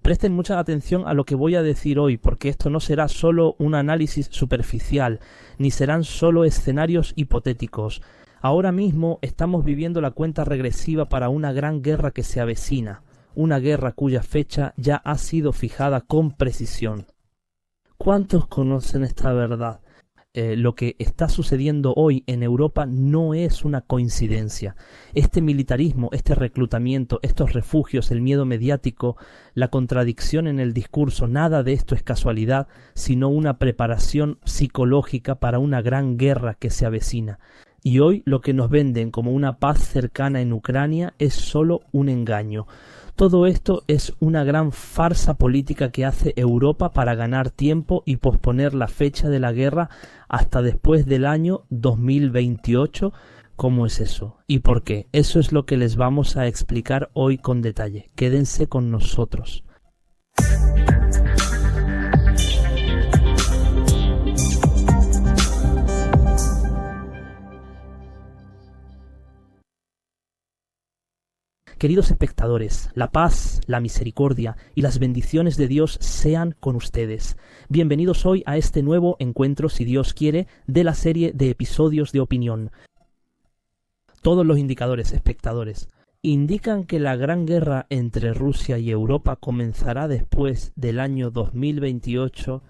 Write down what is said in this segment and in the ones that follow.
Presten mucha atención a lo que voy a decir hoy, porque esto no será solo un análisis superficial, ni serán solo escenarios hipotéticos. Ahora mismo estamos viviendo la cuenta regresiva para una gran guerra que se avecina, una guerra cuya fecha ya ha sido fijada con precisión. ¿Cuántos conocen esta verdad? Lo que está sucediendo hoy en Europa no es una coincidencia. Este militarismo, este reclutamiento, estos refugios, el miedo mediático, la contradicción en el discurso, nada de esto es casualidad, sino una preparación psicológica para una gran guerra que se avecina. Y hoy lo que nos venden como una paz cercana en Ucrania es solo un engaño. Todo esto es una gran farsa política que hace Europa para ganar tiempo y posponer la fecha de la guerra hasta después del año 2028. ¿Cómo es eso? ¿Y por qué? Eso es lo que les vamos a explicar hoy con detalle. Quédense con nosotros. Queridos espectadores, la paz, la misericordia y las bendiciones de Dios sean con ustedes. Bienvenidos hoy a este nuevo encuentro, si Dios quiere, de la serie de episodios de opinión. Todos los indicadores, espectadores, indican que la gran guerra entre Rusia y Europa comenzará después del año 2028.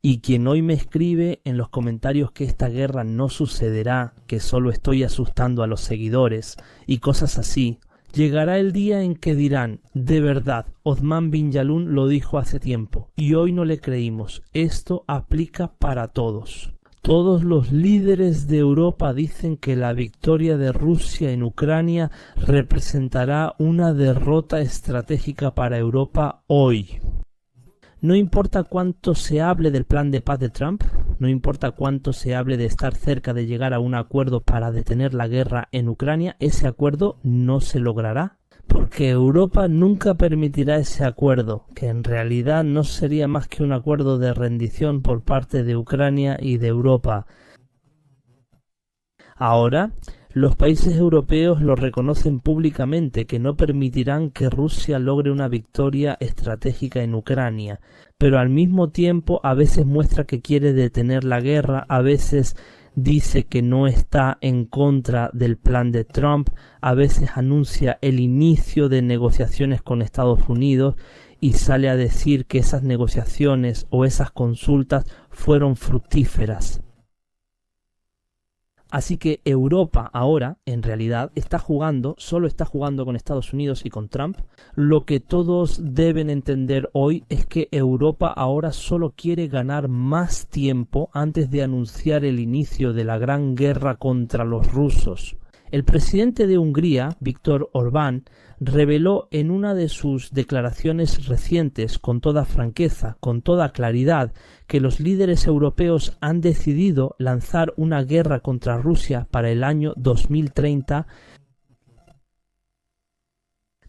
Y quien hoy me escribe en los comentarios que esta guerra no sucederá, que solo estoy asustando a los seguidores y cosas así, llegará el día en que dirán, de verdad, Othman bin Yalun lo dijo hace tiempo y hoy no le creímos. Esto aplica para todos. Todos los líderes de Europa dicen que la victoria de Rusia en Ucrania representará una derrota estratégica para Europa hoy. No importa cuánto se hable del plan de paz de Trump, no importa cuánto se hable de estar cerca de llegar a un acuerdo para detener la guerra en Ucrania, ese acuerdo no se logrará, porque Europa nunca permitirá ese acuerdo, que en realidad no sería más que un acuerdo de rendición por parte de Ucrania y de Europa. Ahora, los países europeos lo reconocen públicamente, que no permitirán que Rusia logre una victoria estratégica en Ucrania, pero al mismo tiempo a veces muestra que quiere detener la guerra, a veces dice que no está en contra del plan de Trump, a veces anuncia el inicio de negociaciones con Estados Unidos y sale a decir que esas negociaciones o esas consultas fueron fructíferas. Así que Europa ahora, en realidad, solo está jugando con Estados Unidos y con Trump. Lo que todos deben entender hoy es que Europa ahora solo quiere ganar más tiempo antes de anunciar el inicio de la gran guerra contra los rusos. El presidente de Hungría, Viktor Orbán, reveló en una de sus declaraciones recientes, con toda franqueza, con toda claridad, que los líderes europeos han decidido lanzar una guerra contra Rusia para el año 2030.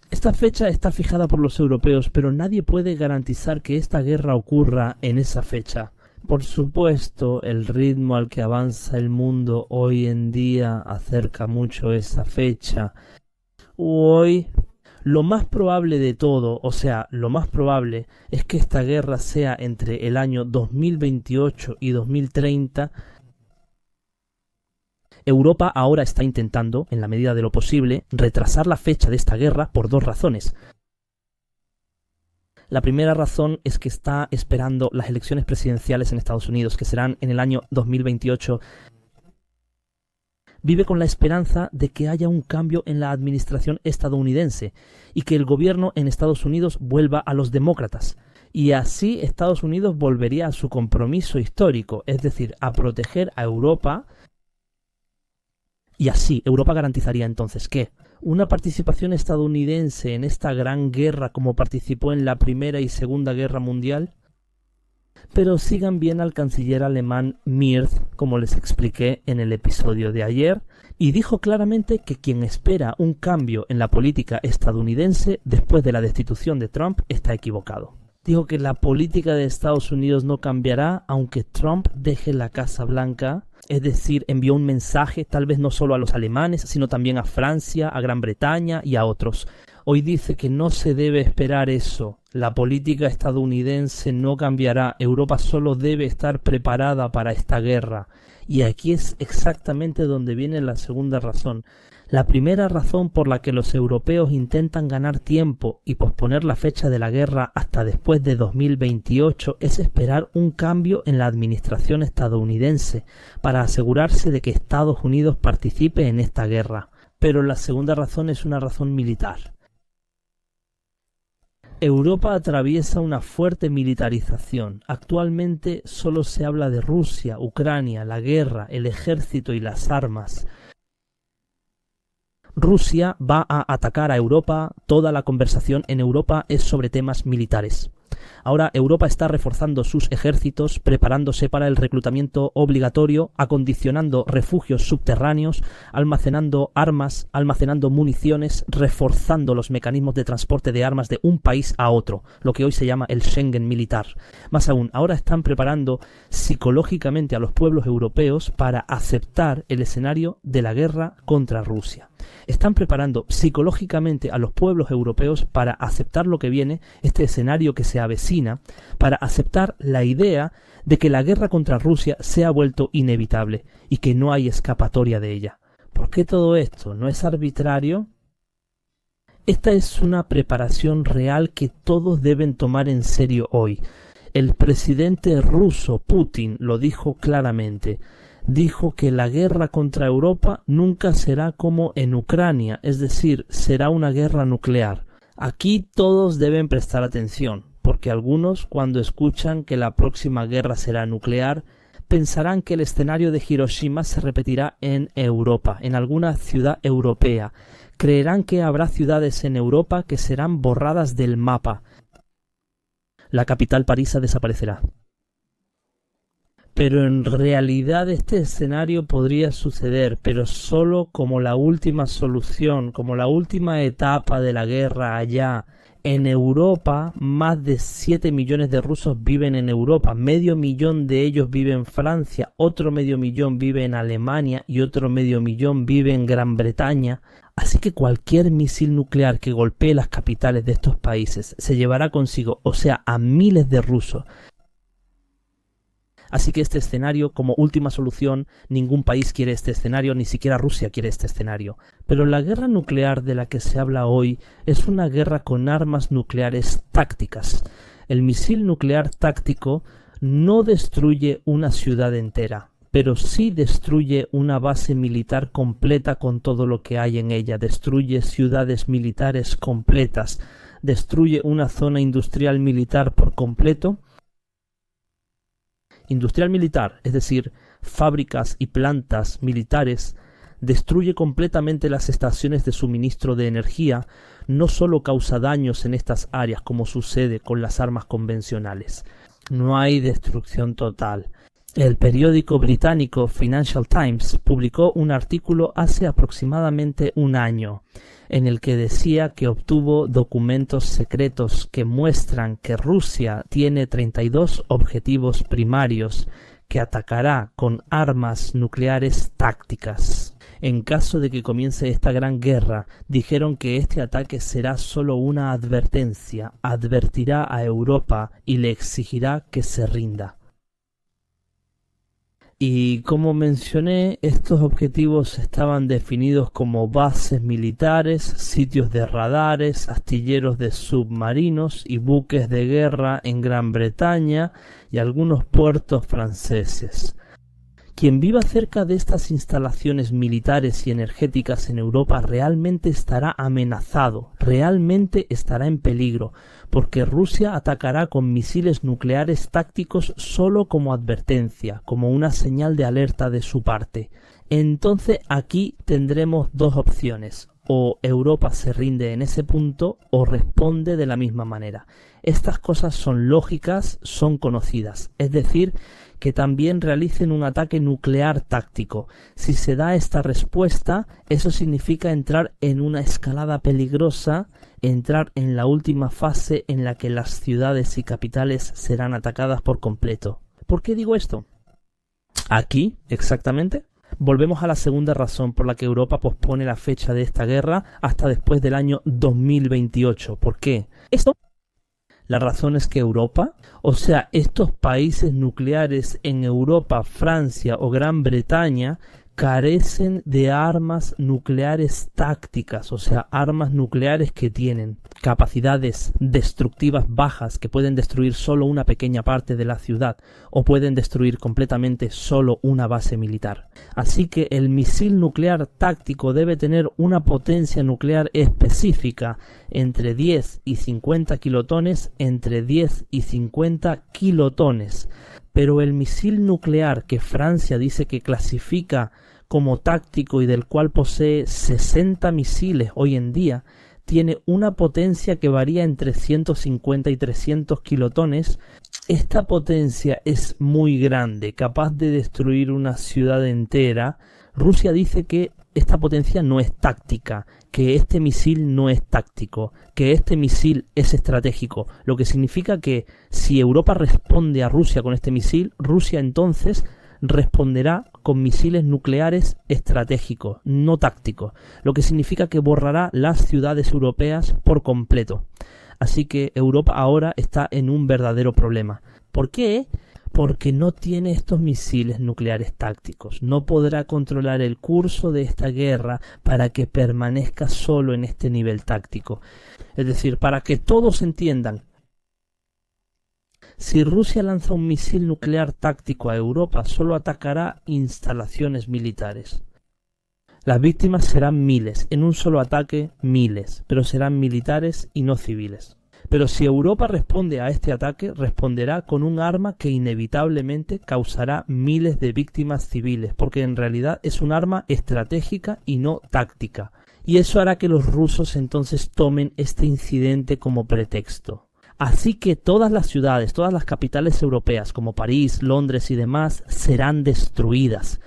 Esta fecha está fijada por los europeos, pero nadie puede garantizar que esta guerra ocurra en esa fecha. Por supuesto, el ritmo al que avanza el mundo hoy en día acerca mucho esa fecha. Hoy, lo más probable de todo, lo más probable es que esta guerra sea entre el año 2028 y 2030. Europa ahora está intentando, en la medida de lo posible, retrasar la fecha de esta guerra por dos razones. La primera razón es que está esperando las elecciones presidenciales en Estados Unidos, que serán en el año 2028. Vive con la esperanza de que haya un cambio en la administración estadounidense y que el gobierno en Estados Unidos vuelva a los demócratas. Y así Estados Unidos volvería a su compromiso histórico, es decir, a proteger a Europa. Y así Europa garantizaría entonces que una participación estadounidense en esta gran guerra como participó en la Primera y Segunda Guerra Mundial. Pero sigan bien al canciller alemán Merz, como les expliqué en el episodio de ayer, y dijo claramente que quien espera un cambio en la política estadounidense después de la destitución de Trump está equivocado. Dijo que la política de Estados Unidos no cambiará aunque Trump deje la Casa Blanca. Es decir, envió un mensaje tal vez no solo a los alemanes, sino también a Francia, a Gran Bretaña y a otros. hoy dice que no se debe esperar eso. La política estadounidense no cambiará. Europa solo debe estar preparada para esta guerra. Y aquí es exactamente donde viene la segunda razón. La primera razón por la que los europeos intentan ganar tiempo y posponer la fecha de la guerra hasta después de 2028 es esperar un cambio en la administración estadounidense para asegurarse de que Estados Unidos participe en esta guerra. Pero la segunda razón es una razón militar. Europa atraviesa una fuerte militarización. Actualmente solo se habla de Rusia, Ucrania, la guerra, el ejército y las armas. Rusia va a atacar a Europa, toda la conversación en Europa es sobre temas militares. Ahora Europa está reforzando sus ejércitos, preparándose para el reclutamiento obligatorio, acondicionando refugios subterráneos, almacenando armas, almacenando municiones, reforzando los mecanismos de transporte de armas de un país a otro, lo que hoy se llama el Schengen militar. Más aún, ahora están preparando psicológicamente a los pueblos europeos para aceptar el escenario de la guerra contra Rusia. Están preparando psicológicamente a los pueblos europeos para aceptar lo que viene, este escenario que se avecina, para aceptar la idea de que la guerra contra Rusia se ha vuelto inevitable y que no hay escapatoria de ella. ¿Por qué todo esto? ¿No es arbitrario? Esta es una preparación real que todos deben tomar en serio hoy. El presidente ruso Putin lo dijo claramente. Dijo que la guerra contra Europa nunca será como en Ucrania, es decir, será una guerra nuclear. Aquí todos deben prestar atención, porque algunos, cuando escuchan que la próxima guerra será nuclear, pensarán que el escenario de Hiroshima se repetirá en Europa, en alguna ciudad europea. Creerán que habrá ciudades en Europa que serán borradas del mapa. La capital parisa desaparecerá. Pero en realidad este escenario podría suceder, pero solo como la última solución, como la última etapa de la guerra allá. En Europa, más de 7 millones de rusos viven en Europa, medio millón de ellos vive en Francia, otro medio millón vive en Alemania y otro medio millón vive en Gran Bretaña. Así que cualquier misil nuclear que golpee las capitales de estos países se llevará consigo, o sea, a miles de rusos. Así que este escenario, como última solución, ningún país quiere este escenario, ni siquiera Rusia quiere este escenario. Pero la guerra nuclear de la que se habla hoy es una guerra con armas nucleares tácticas. El misil nuclear táctico no destruye una ciudad entera, pero sí destruye una base militar completa con todo lo que hay en ella, destruye ciudades militares completas, destruye una zona industrial militar por completo. Industrial militar, es decir, fábricas y plantas militares, destruye completamente las estaciones de suministro de energía, no solo causa daños en estas áreas como sucede con las armas convencionales. No hay destrucción total. El periódico británico Financial Times publicó un artículo hace aproximadamente un año, en el que decía que obtuvo documentos secretos que muestran que Rusia tiene 32 objetivos primarios que atacará con armas nucleares tácticas. En caso de que comience esta gran guerra, dijeron que este ataque será solo una advertencia, advertirá a Europa y le exigirá que se rinda. Y como mencioné, estos objetivos estaban definidos como bases militares, sitios de radares, astilleros de submarinos y buques de guerra en Gran Bretaña y algunos puertos franceses. Quien viva cerca de estas instalaciones militares y energéticas en Europa realmente estará amenazado, realmente estará en peligro, porque Rusia atacará con misiles nucleares tácticos solo como advertencia, como una señal de alerta de su parte. Entonces aquí tendremos dos opciones: o Europa se rinde en ese punto o responde de la misma manera. Estas cosas son lógicas, son conocidas, es decir, que también realicen un ataque nuclear táctico. Si se da esta respuesta, eso significa entrar en una escalada peligrosa, entrar en la última fase en la que las ciudades y capitales serán atacadas por completo. ¿Por qué digo esto? Aquí, exactamente, Volvemos a la segunda razón por la que Europa pospone la fecha de esta guerra hasta después del año 2028. ¿Por qué? La razón es que Europa, o sea, estos países nucleares en Europa, Francia o Gran Bretaña, carecen de armas nucleares tácticas, o sea, armas nucleares que tienen capacidades destructivas bajas, que pueden destruir solo una pequeña parte de la ciudad o pueden destruir completamente solo una base militar. Así que el misil nuclear táctico debe tener una potencia nuclear específica entre 10 y 50 kilotones, entre 10 y 50 kilotones. Pero el misil nuclear que Francia dice que clasifica como táctico y del cual posee 60 misiles hoy en día, tiene una potencia que varía entre 150 y 300 kilotones. Esta potencia es muy grande, capaz de destruir una ciudad entera. Rusia dice que esta potencia no es táctica, que este misil no es táctico, que este misil es estratégico, lo que significa que si Europa responde a Rusia con este misil, Rusia entonces responderá con misiles nucleares estratégicos, no tácticos, lo que significa que borrará las ciudades europeas por completo. Así que Europa ahora está en un verdadero problema. ¿Por qué? Porque no tiene estos misiles nucleares tácticos. No podrá controlar el curso de esta guerra para que permanezca solo en este nivel táctico. Es decir, para que todos entiendan, si Rusia lanza un misil nuclear táctico a Europa, solo atacará instalaciones militares. Las víctimas serán miles, en un solo ataque miles, pero serán militares y no civiles. Pero si Europa responde a este ataque, responderá con un arma que inevitablemente causará miles de víctimas civiles, porque en realidad es un arma estratégica y no táctica. Y eso hará que los rusos entonces tomen este incidente como pretexto. Así que todas las ciudades, todas las capitales europeas, como París, Londres y demás, serán destruidas.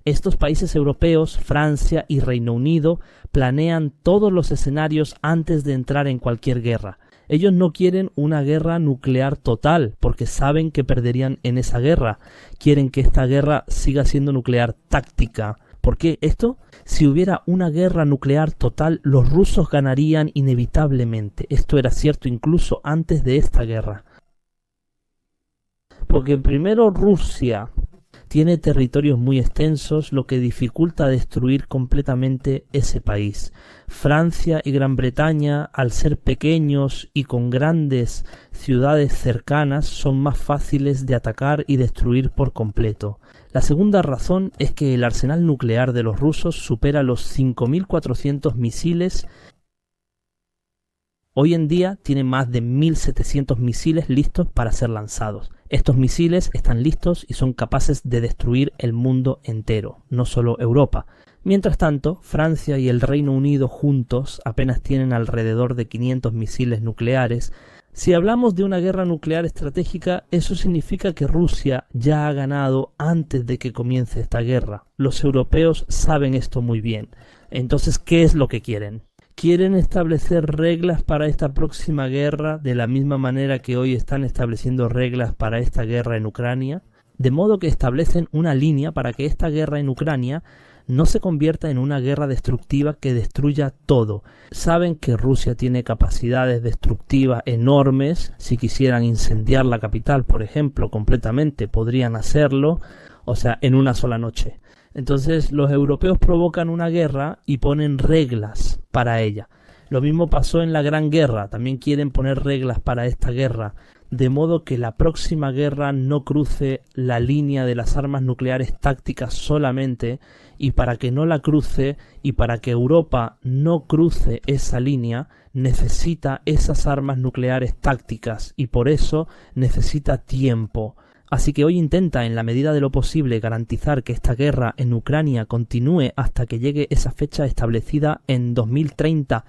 Estos países europeos, Francia y Reino Unido, planean todos los escenarios antes de entrar en cualquier guerra. Ellos no quieren una guerra nuclear total, porque saben que perderían en esa guerra. Quieren que esta guerra siga siendo nuclear táctica. ¿Por qué esto? Si hubiera una guerra nuclear total, los rusos ganarían inevitablemente. Esto era cierto incluso antes de esta guerra. Porque primero Rusia tiene territorios muy extensos, lo que dificulta destruir completamente ese país. Francia y Gran Bretaña, al ser pequeños y con grandes ciudades cercanas, son más fáciles de atacar y destruir por completo. La segunda razón es que el arsenal nuclear de los rusos supera los 5.400 misiles. Hoy en día tiene más de 1.700 misiles listos para ser lanzados. Estos misiles están listos y son capaces de destruir el mundo entero, no solo Europa. Mientras tanto, Francia y el Reino Unido juntos apenas tienen alrededor de 500 misiles nucleares. Si hablamos de una guerra nuclear estratégica, eso significa que Rusia ya ha ganado antes de que comience esta guerra. Los europeos saben esto muy bien. Entonces, ¿qué es lo que quieren? Quieren establecer reglas para esta próxima guerra de la misma manera que hoy están estableciendo reglas para esta guerra en Ucrania, de modo que establecen una línea para que esta guerra en Ucrania no se convierta en una guerra destructiva que destruya todo. Saben que Rusia tiene capacidades destructivas enormes. Si quisieran incendiar la capital, por ejemplo, completamente, podrían hacerlo, o sea, en una sola noche. Entonces los europeos provocan una guerra y ponen reglas para ella. Lo mismo pasó en la Gran Guerra, también quieren poner reglas para esta guerra, de modo que la próxima guerra no cruce la línea de las armas nucleares tácticas solamente, y para que no la cruce y para que Europa no cruce esa línea, necesita esas armas nucleares tácticas y por eso necesita tiempo. Así que hoy intenta, en la medida de lo posible, garantizar que esta guerra en Ucrania continúe hasta que llegue esa fecha establecida en 2030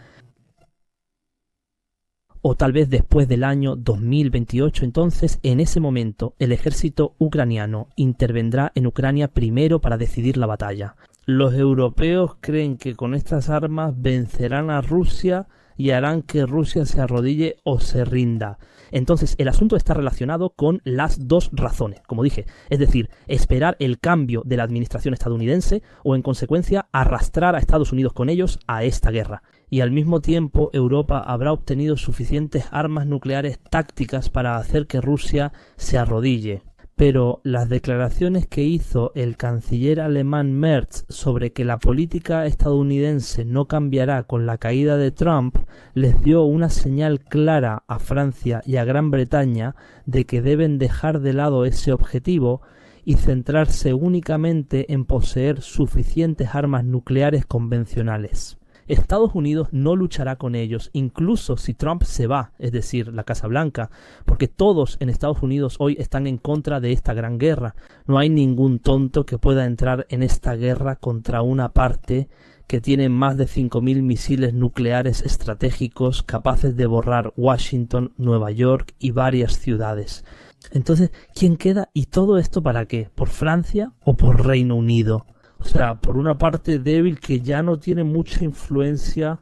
o tal vez después del año 2028. Entonces, en ese momento, el ejército ucraniano intervendrá en Ucrania primero para decidir la batalla. Los europeos creen que con estas armas vencerán a Rusia y harán que Rusia se arrodille o se rinda. Entonces, el asunto está relacionado con las dos razones, como dije, es decir, esperar el cambio de la administración estadounidense o, en consecuencia, arrastrar a Estados Unidos con ellos a esta guerra. Y al mismo tiempo, Europa habrá obtenido suficientes armas nucleares tácticas para hacer que Rusia se arrodille. Pero las declaraciones que hizo el canciller alemán Merz sobre que la política estadounidense no cambiará con la caída de Trump les dio una señal clara a Francia y a Gran Bretaña de que deben dejar de lado ese objetivo y centrarse únicamente en poseer suficientes armas nucleares convencionales. Estados Unidos no luchará con ellos, incluso si Trump se va, es decir, la Casa Blanca, porque todos en Estados Unidos hoy están en contra de esta gran guerra. No hay ningún tonto que pueda entrar en esta guerra contra una parte que tiene más de 5.000 misiles nucleares estratégicos capaces de borrar Washington, Nueva York y varias ciudades. Entonces, ¿quién queda? ¿Y todo esto para qué? ¿Por Francia o por Reino Unido? O sea, por una parte débil que ya no tiene mucha influencia.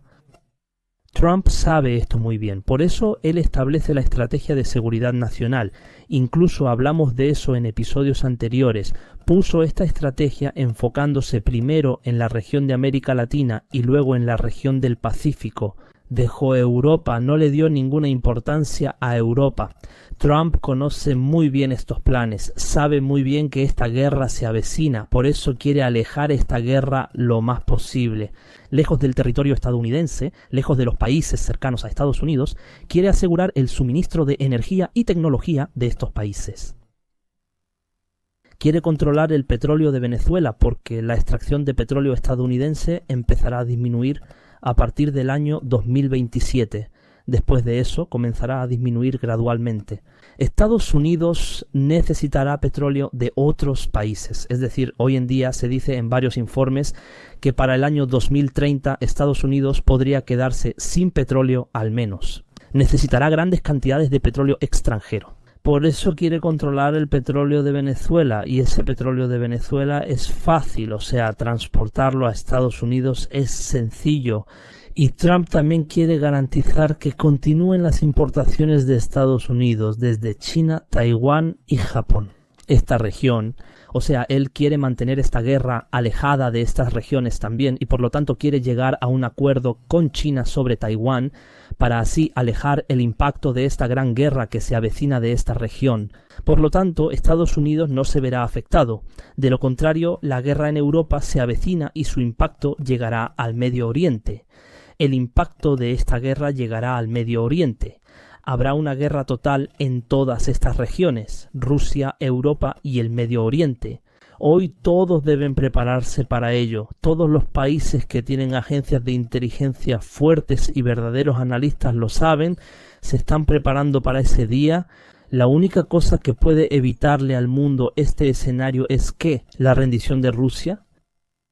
Trump sabe esto muy bien, por eso él establece la estrategia de seguridad nacional. Incluso hablamos de eso en episodios anteriores. Puso esta estrategia enfocándose primero en la región de América Latina y luego en la región del Pacífico. Dejó Europa, no le dio ninguna importancia a Europa. Trump conoce muy bien estos planes, sabe muy bien que esta guerra se avecina, por eso quiere alejar esta guerra lo más posible. Lejos del territorio estadounidense, lejos de los países cercanos a Estados Unidos, quiere asegurar el suministro de energía y tecnología de estos países. Quiere controlar el petróleo de Venezuela porque la extracción de petróleo estadounidense empezará a disminuir a partir del año 2027. Después de eso comenzará a disminuir gradualmente. Estados Unidos necesitará petróleo de otros países. Es decir, hoy en día se dice en varios informes que para el año 2030 Estados Unidos podría quedarse sin petróleo al menos. Necesitará grandes cantidades de petróleo extranjero. Por eso quiere controlar el petróleo de Venezuela, y ese petróleo de Venezuela es fácil, o sea, transportarlo a Estados Unidos es sencillo. Y Trump también quiere garantizar que continúen las importaciones de Estados Unidos desde China, Taiwán y Japón. Esta región, o sea, él quiere mantener esta guerra alejada de estas regiones también y por lo tanto quiere llegar a un acuerdo con China sobre Taiwán para así alejar el impacto de esta gran guerra que se avecina de esta región. Por lo tanto, Estados Unidos no se verá afectado. De lo contrario, la guerra en Europa se avecina y su impacto llegará al Medio Oriente. El impacto de esta guerra llegará al Medio Oriente. Habrá una guerra total en todas estas regiones, Rusia, Europa y el Medio Oriente. Hoy todos deben prepararse para ello. Todos los países que tienen agencias de inteligencia fuertes y verdaderos analistas lo saben, se están preparando para ese día. La única cosa que puede evitarle al mundo este escenario es ¿qué? La rendición de Rusia.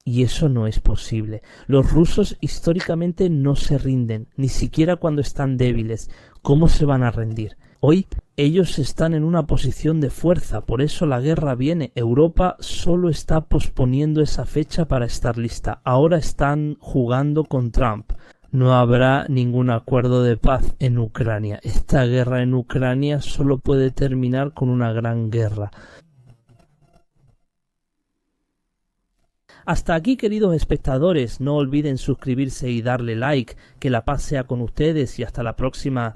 Y eso no es posible. Los rusos históricamente no se rinden, ni siquiera cuando están débiles. ¿Cómo se van a rendir? Hoy ellos están en una posición de fuerza, por eso la guerra viene. Europa solo está posponiendo esa fecha para estar lista. Ahora están jugando con Trump. No habrá ningún acuerdo de paz en Ucrania. Esta guerra en Ucrania solo puede terminar con una gran guerra. Hasta aquí, queridos espectadores, no olviden suscribirse y darle like, que la paz sea con ustedes y hasta la próxima.